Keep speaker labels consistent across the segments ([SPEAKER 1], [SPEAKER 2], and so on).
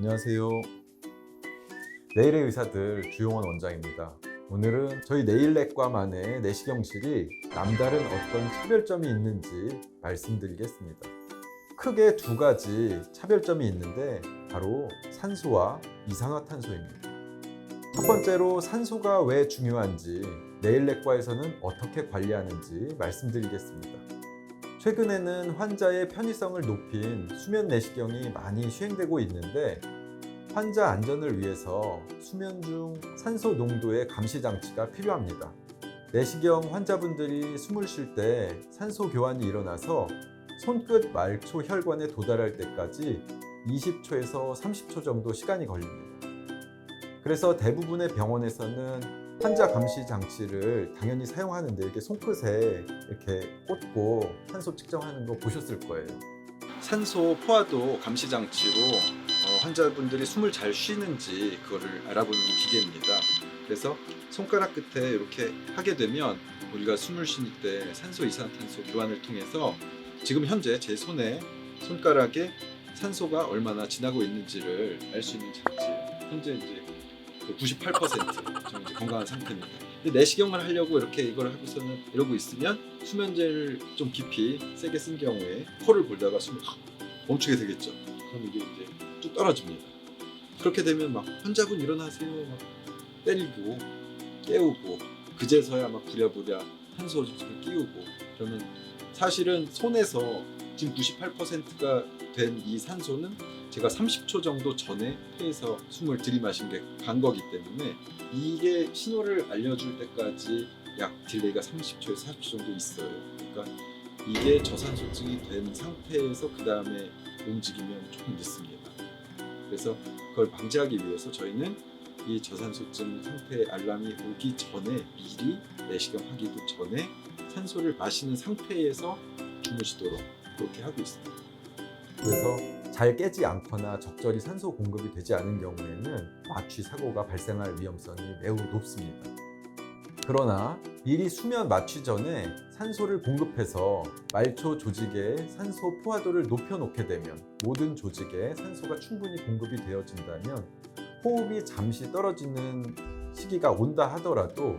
[SPEAKER 1] 안녕하세요. 내일의 의사들 주용원 원장입니다. 오늘은 저희 내일내과만의 내시경실이 남다른 어떤 차별점이 있는지 말씀드리겠습니다. 크게 두 가지 차별점이 있는데 바로 산소와 이산화탄소입니다. 첫 번째로 산소가 왜 중요한지 내일내과에서는 어떻게 관리하는지 말씀드리겠습니다. 최근에는 환자의 편의성을 높인 수면 내시경이 많이 시행되고 있는데 환자 안전을 위해서 수면 중 산소 농도의 감시 장치가 필요합니다. 내시경 환자분들이 숨을 쉴 때 산소 교환이 일어나서 손끝 말초 혈관에 도달할 때까지 20초에서 30초 정도 시간이 걸립니다. 그래서 대부분의 병원에서는 환자 감시 장치를 당연히 사용하는데 이렇게 손끝에 이렇게 꽂고 산소 측정하는 거 보셨을 거예요. 산소 포화도 감시 장치로 환자분들이 숨을 잘 쉬는지 그거를 알아보는 기계입니다. 그래서 손가락 끝에 이렇게 하게 되면 우리가 숨을 쉴 때 산소 이산화탄소 교환을 통해서 지금 현재 제 손가락에 산소가 얼마나 지나고 있는지를 알 수 있는 장치예요. 현재 이제 98% 저는 이제 건강한 상태입니다. 근데 내시경을 하려고 이렇게 이걸 하고서는 이러고 있으면 수면제를 좀 깊이 세게 쓴 경우에 코를 골다가 숨을 멈추게 되겠죠. 그럼 이게 이제 쭉 떨어집니다. 그렇게 되면 막 환자분 일어나세요 막 때리고 깨우고 그제서야 막 부랴부랴 산소 조절을 끼우고 그러면 사실은 손에서 지금 98%가 된 이 산소는 제가 30초 정도 전에 폐에서 숨을 들이마신 게 간 거기 때문에 이게 신호를 알려줄 때까지 약 딜레이가 30초에서 40초 정도 있어요. 그러니까 이게 저산소증이 된 상태에서 그 다음에 움직이면 조금 늦습니다. 그래서 그걸 방지하기 위해서 저희는 이 저산소증 상태의 알람이 오기 전에 미리 내시경 하기도 전에 산소를 마시는 상태에서 주무시도록 그렇게 하고 있습니다. 그래서 잘 깨지 않거나 적절히 산소 공급이 되지 않은 경우에는 마취 사고가 발생할 위험성이 매우 높습니다. 그러나 미리 수면 마취 전에 산소를 공급해서 말초 조직의 산소 포화도를 높여놓게 되면 모든 조직에 산소가 충분히 공급이 되어진다면 호흡이 잠시 떨어지는 시기가 온다 하더라도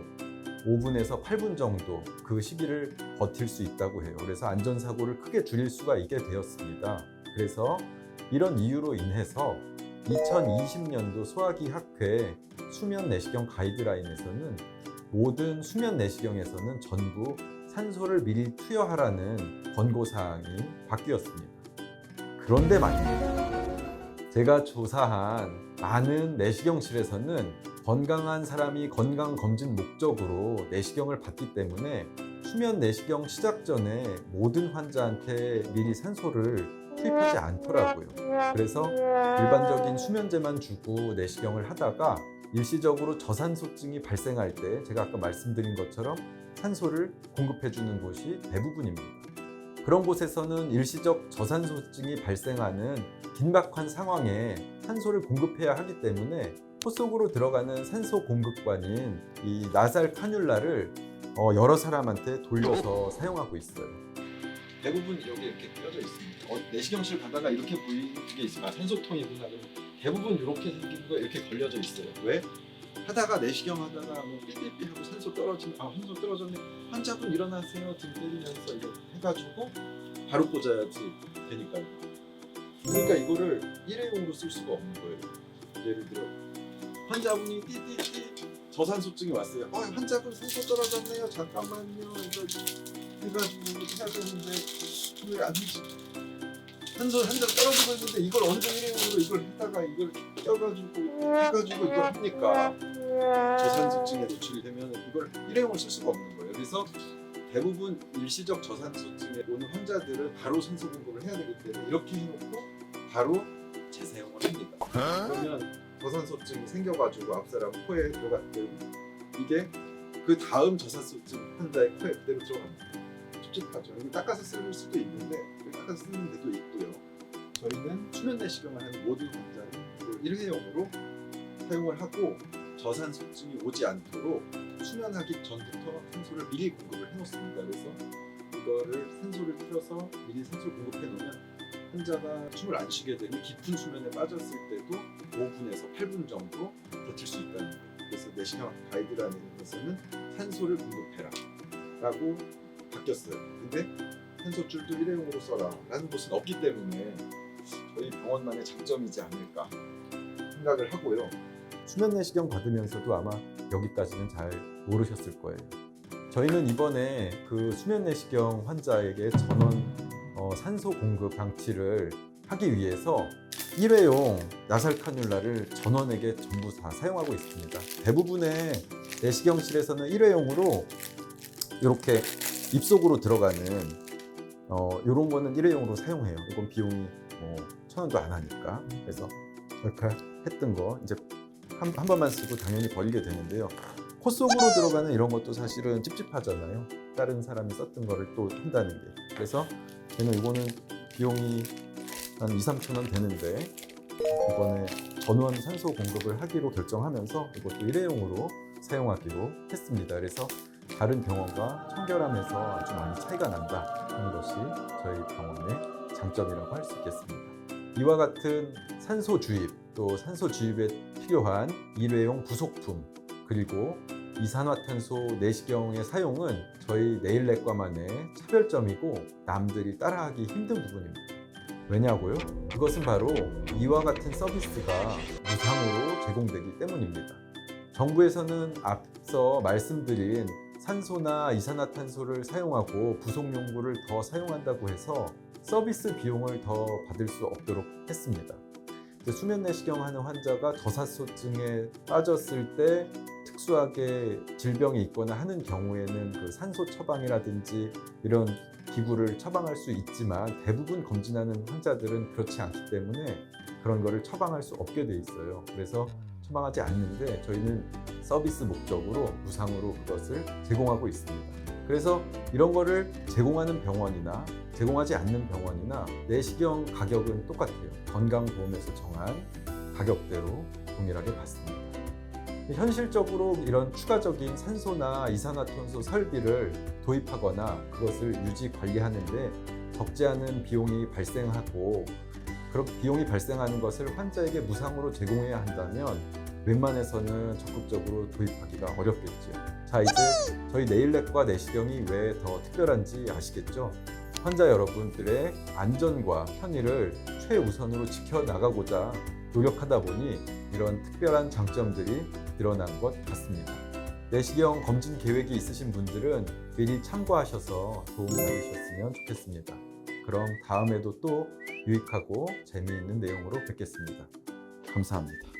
[SPEAKER 1] 5분에서 8분 정도 그 시기를 버틸 수 있다고 해요. 그래서 안전사고를 크게 줄일 수가 있게 되었습니다. 그래서 이런 이유로 인해서 2020년도 소화기 학회 수면 내시경 가이드라인에서는 모든 수면 내시경에서는 전부 산소를 미리 투여하라는 권고사항이 바뀌었습니다. 그런데 말입니다. 제가 조사한 많은 내시경실에서는 건강한 사람이 건강검진 목적으로 내시경을 받기 때문에 수면 내시경 시작 전에 모든 환자한테 미리 산소를 투입하지 않더라고요. 그래서 일반적인 수면제만 주고 내시경을 하다가 일시적으로 저산소증이 발생할 때 제가 아까 말씀드린 것처럼 산소를 공급해주는 곳이 대부분입니다. 그런 곳에서는 일시적 저산소증이 발생하는 긴박한 상황에 산소를 공급해야 하기 때문에 코 속으로 들어가는 산소 공급관인 이 나살 카뉼라를 여러 사람한테 돌려서 사용하고 있어요. 대부분 여기 이렇게 껴져 있습니다. 내시경실 가다가 이렇게 보이는 게 있어요. 산소통이구나. 대부분 이렇게 생긴 거 이렇게 걸려져 있어요. 왜? 하다가 내시경 하다가 뭐 삐삐삐 하고 산소 떨어지면 산소 떨어졌네. 환자분 일어나세요. 등 때리면서 이거 해가지고 바로 꽂아야지 되니까요. 그러니까 이거를 일회용으로 쓸 수가 없는 거예요. 예를 들어 환자분이 띠띠띠 저산소증이 왔어요. 환자분 산소 떨어졌네요. 잠깐만요. 이거 해가지고 해야 되는데 왜 안 되지? 산소 한 잔 떨어지고 있는데 이걸 언제 일회용으로 이걸 했다가 이걸 껴가지고 해가지고 이걸 합니까? 저산소증에 노출이 되면 이걸 일회용으로 쓸 수가 없는 거예요. 그래서 대부분 일시적 저산소증에 오는 환자들은 바로 산소 공급을 해야 되기 때문에 이렇게 해놓고 바로 재사용을 합니다. 그러면 저산소증이 생겨가지고 앞사람 코에 들어갔든 이게 그 다음 저산소증 환자의 코에 그대로 들어갑니다. 찝찝하죠. 여기 닦아서 쓸 수도 있는데 닦아서 쓰는 데도 있고요. 저희는 수면 내시경을 하는 모든 환자는 이걸 일회용으로 사용을 하고 저산소증이 오지 않도록 수면하기 전부터 산소를 미리 공급을 해놓습니다. 그래서 이거를 산소를 틀어서 미리 산소를 공급해 놓으면 환자가 숨을 안 쉬게 되면 깊은 수면에 빠졌을 때도 5분에서 8분 정도 버틸 수 있다는 거예요. 그래서 내시경 가이드라인에서는 산소를 공급해라 라고 바뀌었어요. 근데 산소줄도 일회용으로 써라 라는 곳은 없기 때문에 저희 병원만의 장점이지 않을까 생각을 하고요. 수면 내시경 받으면서도 아마 여기까지는 잘 모르셨을 거예요. 저희는 이번에 그 수면 내시경 환자에게 전원 산소 공급 방치를 하기 위해서 일회용 나살 카뉼라를 전원에게 전부 다 사용하고 있습니다. 대부분의 내시경실에서는 일회용으로 이렇게 입속으로 들어가는 이런 거는 일회용으로 사용해요. 이건 비용이 1,000원도 안 하니까. 그래서 이렇게 했던 거 이제 한 번만 쓰고 당연히 버리게 되는데요. 코 속으로 들어가는 이런 것도 사실은 찝찝하잖아요. 다른 사람이 썼던 거를 또 한다는 게. 그래서 저는 이거는 비용이 한 2-3천 원 되는데 이번에 전원 산소 공급을 하기로 결정하면서 이것도 일회용으로 사용하기로 했습니다. 그래서 다른 병원과 청결함에서 아주 많이 차이가 난다 하는 것이 저희 병원의 장점이라고 할 수 있겠습니다. 이와 같은 산소 주입, 또 산소 주입에 필요한 일회용 부속품, 그리고 이산화탄소 내시경의 사용은 저희 네일내과만의 차별점이고 남들이 따라하기 힘든 부분입니다. 왜냐고요? 그것은 바로 이와 같은 서비스가 무상으로 제공되기 때문입니다. 정부에서는 앞서 말씀드린 산소나 이산화탄소를 사용하고 부속용구를 더 사용한다고 해서 서비스 비용을 더 받을 수 없도록 했습니다. 수면 내시경 하는 환자가 저산소증에 빠졌을 때 특수하게 질병이 있거나 하는 경우에는 그 산소 처방이라든지 이런 기구를 처방할 수 있지만 대부분 검진하는 환자들은 그렇지 않기 때문에 그런 거를 처방할 수 없게 돼 있어요. 그래서 처방하지 않는데 저희는 서비스 목적으로 무상으로 그것을 제공하고 있습니다. 그래서 이런 거를 제공하는 병원이나 제공하지 않는 병원이나 내시경 가격은 똑같아요. 건강보험에서 정한 가격대로 동일하게 받습니다. 현실적으로 이런 추가적인 산소나 이산화탄소 설비를 도입하거나 그것을 유지 관리하는데 적지 않은 비용이 발생하고 그런 비용이 발생하는 것을 환자에게 무상으로 제공해야 한다면 웬만해서는 적극적으로 도입하기가 어렵겠죠. 자, 이제 저희 네일내과 내시경이 왜 더 특별한지 아시겠죠? 환자 여러분들의 안전과 편의를 최우선으로 지켜나가고자 노력하다 보니 이런 특별한 장점들이 드러난 것 같습니다. 내시경 검진 계획이 있으신 분들은 미리 참고하셔서 도움 받으셨으면 좋겠습니다. 그럼 다음에도 또 유익하고 재미있는 내용으로 뵙겠습니다. 감사합니다.